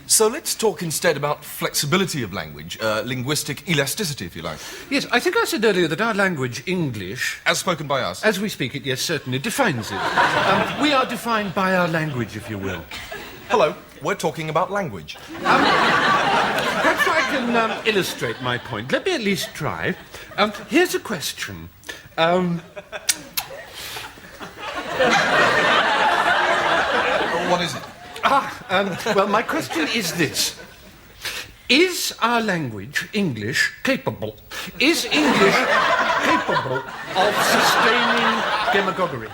So let's talk instead about flexibility of language, linguistic elasticity, if you like. Yes, I think I said earlier that our language, English... As spoken by us. As we speak it, yes, certainly, defines it. We are defined by our language, if you will. Hello, we're talking about language. Perhaps I can illustrate my point. Let me at least try. Here's a question. What is it? Well, my question is this. Is our language, English, capable? Is English capable of sustaining demagoguery?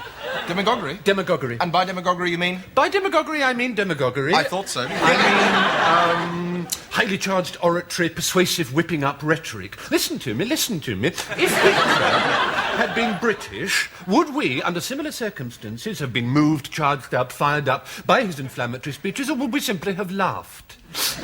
Demagoguery? Demagoguery. And by demagoguery you mean? By demagoguery, I mean demagoguery. I thought so. I mean, highly charged oratory, persuasive whipping up rhetoric. Listen to me, listen to me. If Hitler had been British, would we, under similar circumstances, have been moved, charged up, fired up by his inflammatory speeches, or would we simply have laughed?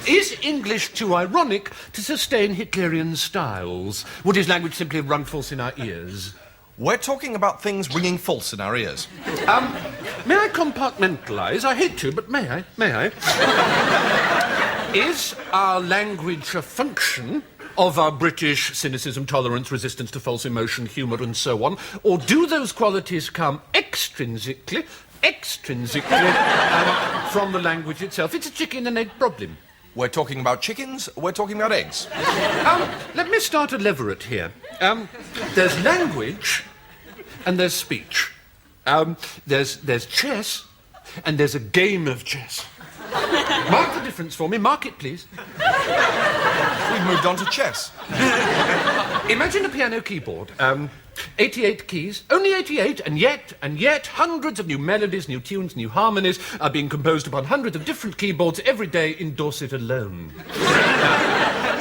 Is English too ironic to sustain Hitlerian styles? Would his language simply have rung false in our ears? We're talking about things ringing false in our ears. May I compartmentalise? I hate to, but may I? May I? Is our language a function of our British cynicism, tolerance, resistance to false emotion, humour, and so on? Or do those qualities come extrinsically from the language itself? It's a chicken and egg problem. We're talking about chickens, we're talking about eggs. Let me start a leveret here. There's language and there's speech. There's chess and there's a game of chess. Mark the difference for me. Mark it, please. We've moved on to chess. Imagine a piano keyboard. 88 keys, only 88, and yet hundreds of new melodies, new tunes, new harmonies are being composed upon hundreds of different keyboards every day in Dorset alone.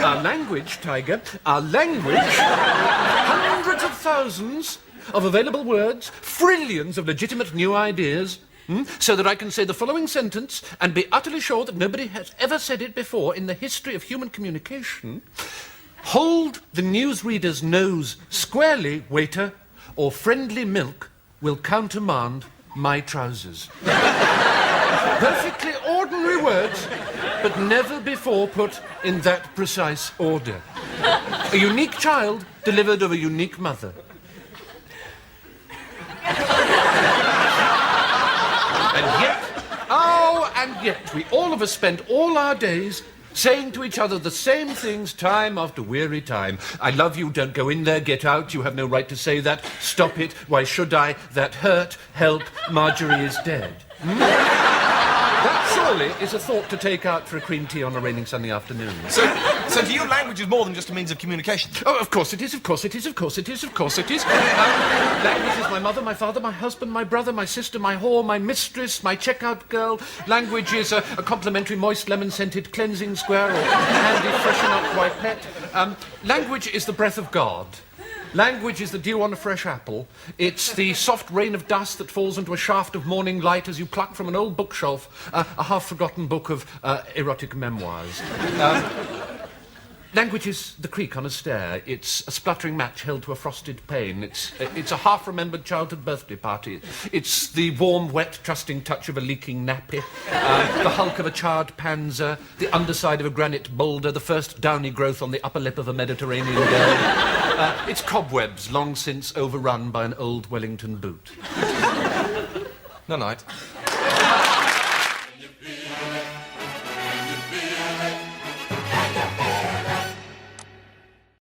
Our language, Tiger, our language, hundreds of thousands of available words, trillions of legitimate new ideas, so that I can say the following sentence and be utterly sure that nobody has ever said it before in the history of human communication. Hold the newsreader's nose squarely, waiter, or friendly milk will countermand my trousers. Perfectly ordinary words, but never before put in that precise order. A unique child delivered of a unique mother. And yet, we all of us spend all our days saying to each other the same things time after weary time. I love you, don't go in there, get out, you have no right to say that, stop it, why should I, that hurt, help, Marjorie is dead. That surely is a thought to take out for a cream tea on a raining sunny afternoon. So to you, language is more than just a means of communication? Oh, of course it is, of course it is, of course it is, of course it is. Language is my mother, my father, my husband, my brother, my sister, my whore, my mistress, my checkout girl. Language is a complimentary moist lemon-scented cleansing square or handy freshen-up white pet. Language is the breath of God. Language is the dew on a fresh apple. It's the soft rain of dust that falls into a shaft of morning light as you pluck from an old bookshelf a half-forgotten book of erotic memoirs. Language is the creak on a stair. It's a spluttering match held to a frosted pane. It's a half-remembered childhood birthday party. It's the warm, wet, trusting touch of a leaking nappy, the hulk of a charred panzer, the underside of a granite boulder, the first downy growth on the upper lip of a Mediterranean girl. It's cobwebs long since overrun by an old Wellington boot. No night.